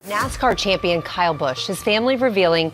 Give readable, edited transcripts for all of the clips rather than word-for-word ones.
NASCAR champion Kyle Busch, his family revealing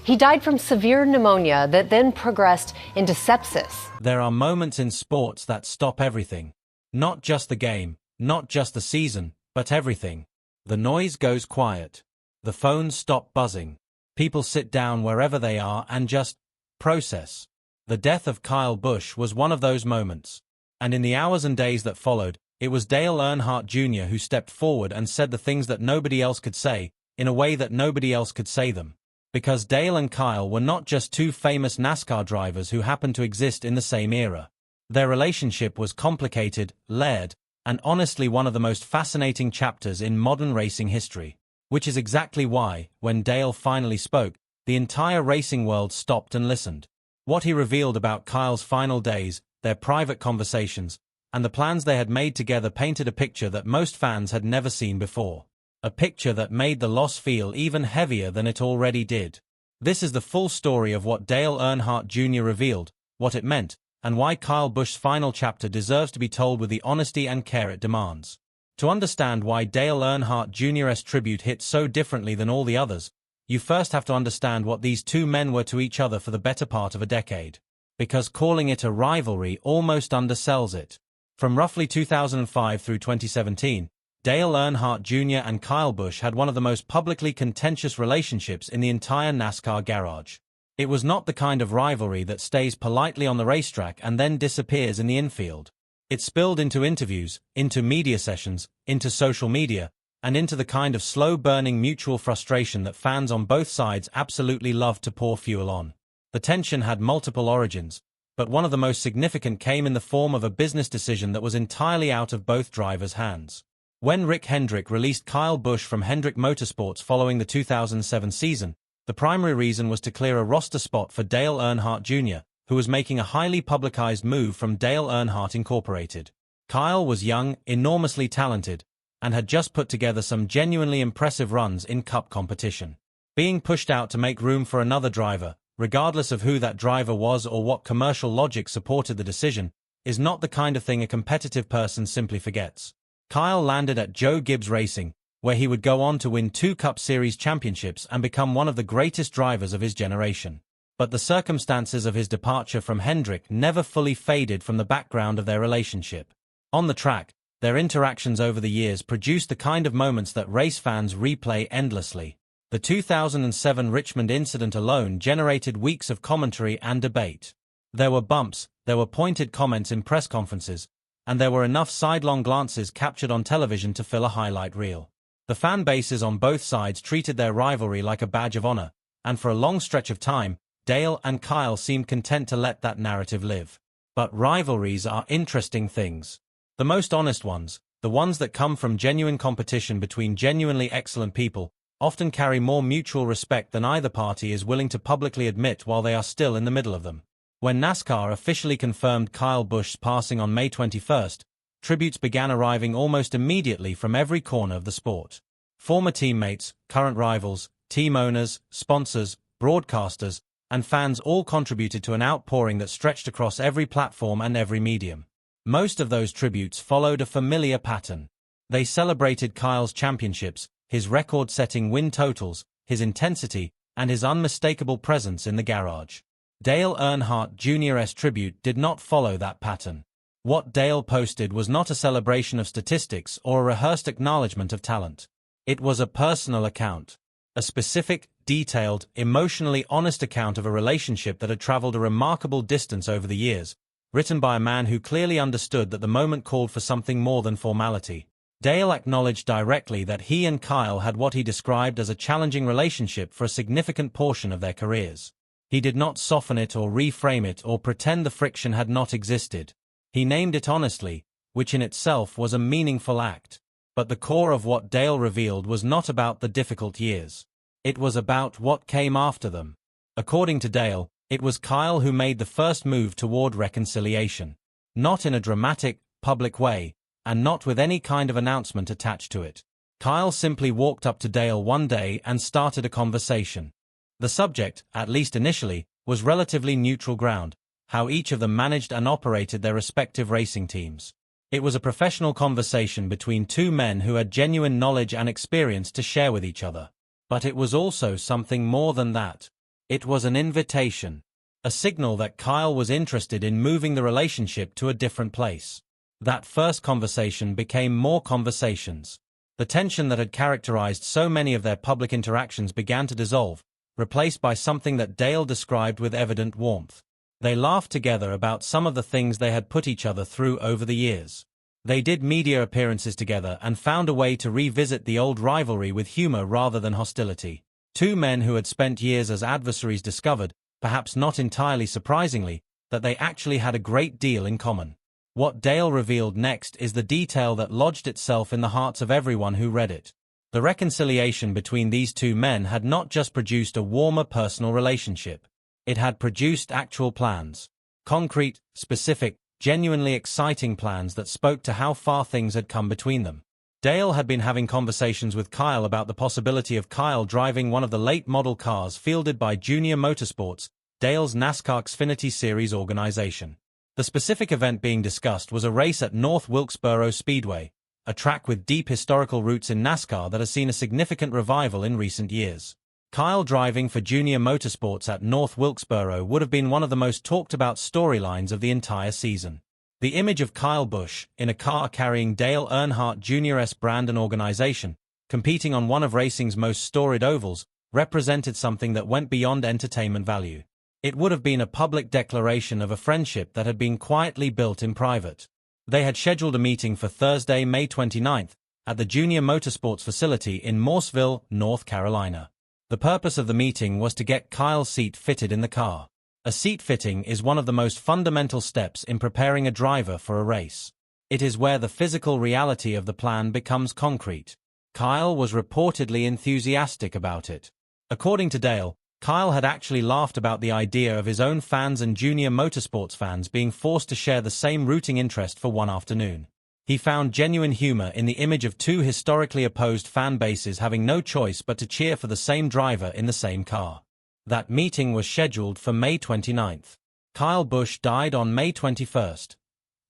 he died from severe pneumonia that then progressed into sepsis. There are moments in sports that stop everything. Not just the game, not just the season, but everything. The noise goes quiet. The phones stop buzzing. People sit down wherever they are and just process. The death of Kyle Busch was one of those moments. And in the hours and days that followed, it was Dale Earnhardt Jr. who stepped forward and said the things that nobody else could say, in a way that nobody else could say them. Because Dale and Kyle were not just two famous NASCAR drivers who happened to exist in the same era. Their relationship was complicated, layered, and honestly one of the most fascinating chapters in modern racing history. Which is exactly why, when Dale finally spoke, the entire racing world stopped and listened. What he revealed about Kyle's final days, their private conversations, and the plans they had made together painted a picture that most fans had never seen before. A picture that made the loss feel even heavier than it already did. This is the full story of what Dale Earnhardt Jr. revealed, what it meant, and why Kyle Busch's final chapter deserves to be told with the honesty and care it demands. To understand why Dale Earnhardt Jr.'s tribute hit so differently than all the others, you first have to understand what these two men were to each other for the better part of a decade. Because calling it a rivalry almost undersells it. From roughly 2005 through 2017, Dale Earnhardt Jr. and Kyle Busch had one of the most publicly contentious relationships in the entire NASCAR garage. It was not the kind of rivalry that stays politely on the racetrack and then disappears in the infield. It spilled into interviews, into media sessions, into social media, and into the kind of slow-burning mutual frustration that fans on both sides absolutely loved to pour fuel on. The tension had multiple origins, but one of the most significant came in the form of a business decision that was entirely out of both drivers' hands. When Rick Hendrick released Kyle Busch from Hendrick Motorsports following the 2007 season, the primary reason was to clear a roster spot for Dale Earnhardt Jr., who was making a highly publicized move from Dale Earnhardt Incorporated. Kyle was young, enormously talented, and had just put together some genuinely impressive runs in Cup competition. Being pushed out to make room for another driver, regardless of who that driver was or what commercial logic supported the decision, is not the kind of thing a competitive person simply forgets. Kyle landed at Joe Gibbs Racing, where he would go on to win 2 Cup Series championships and become one of the greatest drivers of his generation. But the circumstances of his departure from Hendrick never fully faded from the background of their relationship. On the track, their interactions over the years produced the kind of moments that race fans replay endlessly. The 2007 Richmond incident alone generated weeks of commentary and debate. There were bumps, there were pointed comments in press conferences, and there were enough sidelong glances captured on television to fill a highlight reel. The fan bases on both sides treated their rivalry like a badge of honor, and for a long stretch of time, Dale and Kyle seemed content to let that narrative live. But rivalries are interesting things. The most honest ones, the ones that come from genuine competition between genuinely excellent people, often carry more mutual respect than either party is willing to publicly admit while they are still in the middle of them. When NASCAR officially confirmed Kyle Busch's passing on May 21st, tributes began arriving almost immediately from every corner of the sport. Former teammates, current rivals, team owners, sponsors, broadcasters, and fans all contributed to an outpouring that stretched across every platform and every medium. Most of those tributes followed a familiar pattern. They celebrated Kyle's championships, his record-setting win totals, his intensity, and his unmistakable presence in the garage. Dale Earnhardt Jr.'s tribute did not follow that pattern. What Dale posted was not a celebration of statistics or a rehearsed acknowledgement of talent. It was a personal account. A specific, detailed, emotionally honest account of a relationship that had traveled a remarkable distance over the years, written by a man who clearly understood that the moment called for something more than formality. Dale acknowledged directly that he and Kyle had what he described as a challenging relationship for a significant portion of their careers. He did not soften it or reframe it or pretend the friction had not existed. He named it honestly, which in itself was a meaningful act. But the core of what Dale revealed was not about the difficult years. It was about what came after them. According to Dale, it was Kyle who made the first move toward reconciliation. Not in a dramatic, public way, and not with any kind of announcement attached to it. Kyle simply walked up to Dale one day and started a conversation. The subject, at least initially, was relatively neutral ground, how each of them managed and operated their respective racing teams. It was a professional conversation between two men who had genuine knowledge and experience to share with each other. But it was also something more than that. It was an invitation. A signal that Kyle was interested in moving the relationship to a different place. That first conversation became more conversations. The tension that had characterized so many of their public interactions began to dissolve, replaced by something that Dale described with evident warmth. They laughed together about some of the things they had put each other through over the years. They did media appearances together and found a way to revisit the old rivalry with humor rather than hostility. Two men who had spent years as adversaries discovered, perhaps not entirely surprisingly, that they actually had a great deal in common. What Dale revealed next is the detail that lodged itself in the hearts of everyone who read it. The reconciliation between these two men had not just produced a warmer personal relationship. It had produced actual plans. Concrete, specific, genuinely exciting plans that spoke to how far things had come between them. Dale had been having conversations with Kyle about the possibility of Kyle driving one of the late model cars fielded by Junior Motorsports, Dale's NASCAR Xfinity Series organization. The specific event being discussed was a race at North Wilkesboro Speedway, a track with deep historical roots in NASCAR that has seen a significant revival in recent years. Kyle driving for Junior Motorsports at North Wilkesboro would have been one of the most talked about storylines of the entire season. The image of Kyle Busch, in a car carrying Dale Earnhardt Jr.'s brand and organization, competing on one of racing's most storied ovals, represented something that went beyond entertainment value. It would have been a public declaration of a friendship that had been quietly built in private. They had scheduled a meeting for Thursday, May 29th, at the Junior Motorsports facility in Morseville, North Carolina. The purpose of the meeting was to get Kyle's seat fitted in the car. A seat fitting is one of the most fundamental steps in preparing a driver for a race. It is where the physical reality of the plan becomes concrete. Kyle was reportedly enthusiastic about it. According to Dale, Kyle had actually laughed about the idea of his own fans and Junior Motorsports fans being forced to share the same rooting interest for one afternoon. He found genuine humor in the image of two historically opposed fan bases having no choice but to cheer for the same driver in the same car. That meeting was scheduled for May 29th. Kyle Busch died on May 21st,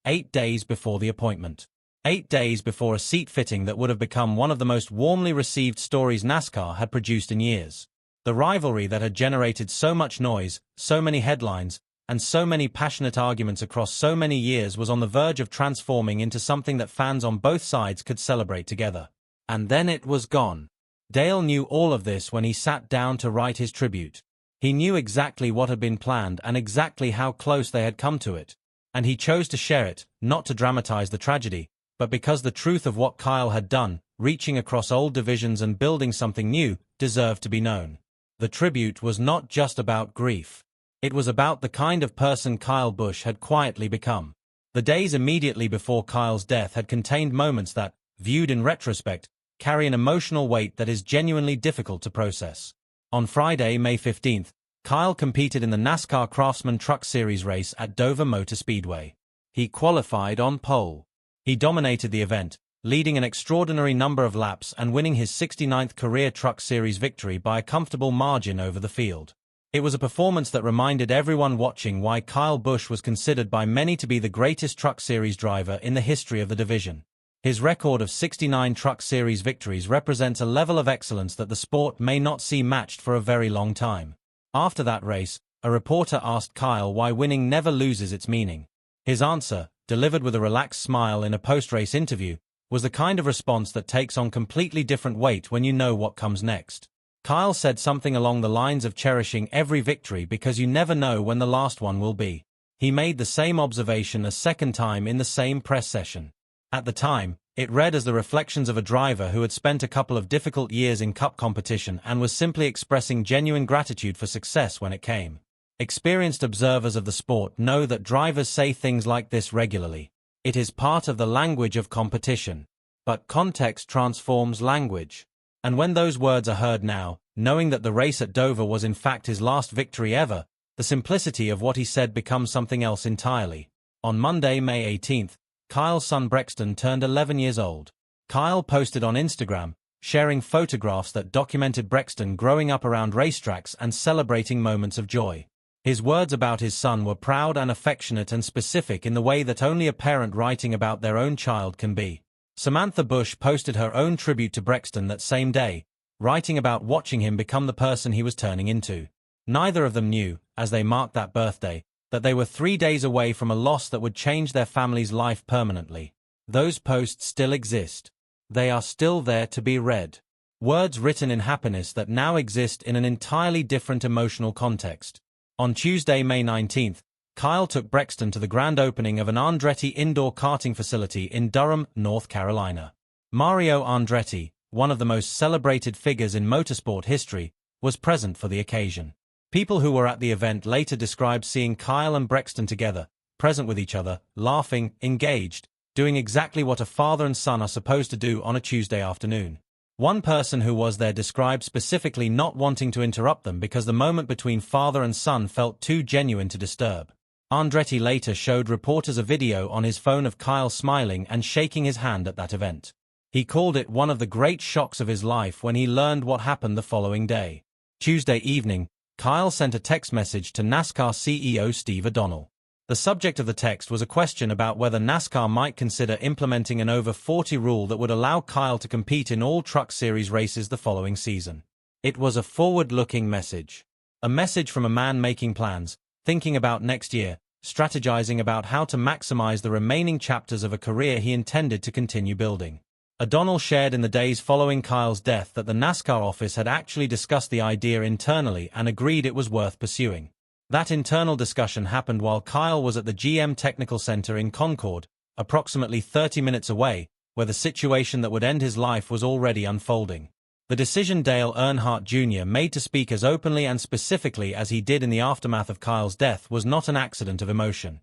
8 days before the appointment. 8 days before a seat fitting that would have become one of the most warmly received stories NASCAR had produced in years. The rivalry that had generated so much noise, so many headlines, and so many passionate arguments across so many years was on the verge of transforming into something that fans on both sides could celebrate together. And then it was gone. Dale knew all of this when he sat down to write his tribute. He knew exactly what had been planned and exactly how close they had come to it. And he chose to share it, not to dramatize the tragedy, but because the truth of what Kyle had done, reaching across old divisions and building something new, deserved to be known. The tribute was not just about grief. It was about the kind of person Kyle Busch had quietly become. The days immediately before Kyle's death had contained moments that, viewed in retrospect, carry an emotional weight that is genuinely difficult to process. On Friday, May 15th, Kyle competed in the NASCAR Craftsman Truck Series race at Dover Motor Speedway. He qualified on pole. He dominated the event, leading an extraordinary number of laps and winning his 69th career Truck Series victory by a comfortable margin over the field. It was a performance that reminded everyone watching why Kyle Busch was considered by many to be the greatest Truck Series driver in the history of the division. His record of 69 Truck Series victories represents a level of excellence that the sport may not see matched for a very long time. After that race, a reporter asked Kyle why winning never loses its meaning. His answer, delivered with a relaxed smile in a post-race interview, was the kind of response that takes on completely different weight when you know what comes next. Kyle said something along the lines of cherishing every victory because you never know when the last one will be. He made the same observation a second time in the same press session. At the time, it read as the reflections of a driver who had spent a couple of difficult years in cup competition and was simply expressing genuine gratitude for success when it came. Experienced observers of the sport know that drivers say things like this regularly. It is part of the language of competition. But context transforms language. And when those words are heard now, knowing that the race at Dover was in fact his last victory ever, the simplicity of what he said becomes something else entirely. On Monday, May 18th, Kyle's son Brexton turned 11 years old. Kyle posted on Instagram, sharing photographs that documented Brexton growing up around racetracks and celebrating moments of joy. His words about his son were proud and affectionate and specific in the way that only a parent writing about their own child can be. Samantha Busch posted her own tribute to Brexton that same day, writing about watching him become the person he was turning into. Neither of them knew, as they marked that birthday, that they were 3 days away from a loss that would change their family's life permanently. Those posts still exist. They are still there to be read. Words written in happiness that now exist in an entirely different emotional context. On Tuesday, May 19th, Kyle took Brexton to the grand opening of an Andretti indoor karting facility in Durham, North Carolina. Mario Andretti, one of the most celebrated figures in motorsport history, was present for the occasion. People who were at the event later described seeing Kyle and Brexton together, present with each other, laughing, engaged, doing exactly what a father and son are supposed to do on a Tuesday afternoon. One person who was there described specifically not wanting to interrupt them because the moment between father and son felt too genuine to disturb. Andretti later showed reporters a video on his phone of Kyle smiling and shaking his hand at that event. He called it one of the great shocks of his life when he learned what happened the following day. Tuesday evening, Kyle sent a text message to NASCAR CEO Steve O'Donnell. The subject of the text was a question about whether NASCAR might consider implementing an over 40 rule that would allow Kyle to compete in all Truck Series races the following season. It was a forward-looking message. A message from a man making plans, thinking about next year, strategizing about how to maximize the remaining chapters of a career he intended to continue building. O'Donnell shared in the days following Kyle's death that the NASCAR office had actually discussed the idea internally and agreed it was worth pursuing. That internal discussion happened while Kyle was at the GM Technical Center in Concord, approximately 30 minutes away, where the situation that would end his life was already unfolding. The decision Dale Earnhardt Jr. made to speak as openly and specifically as he did in the aftermath of Kyle's death was not an accident of emotion.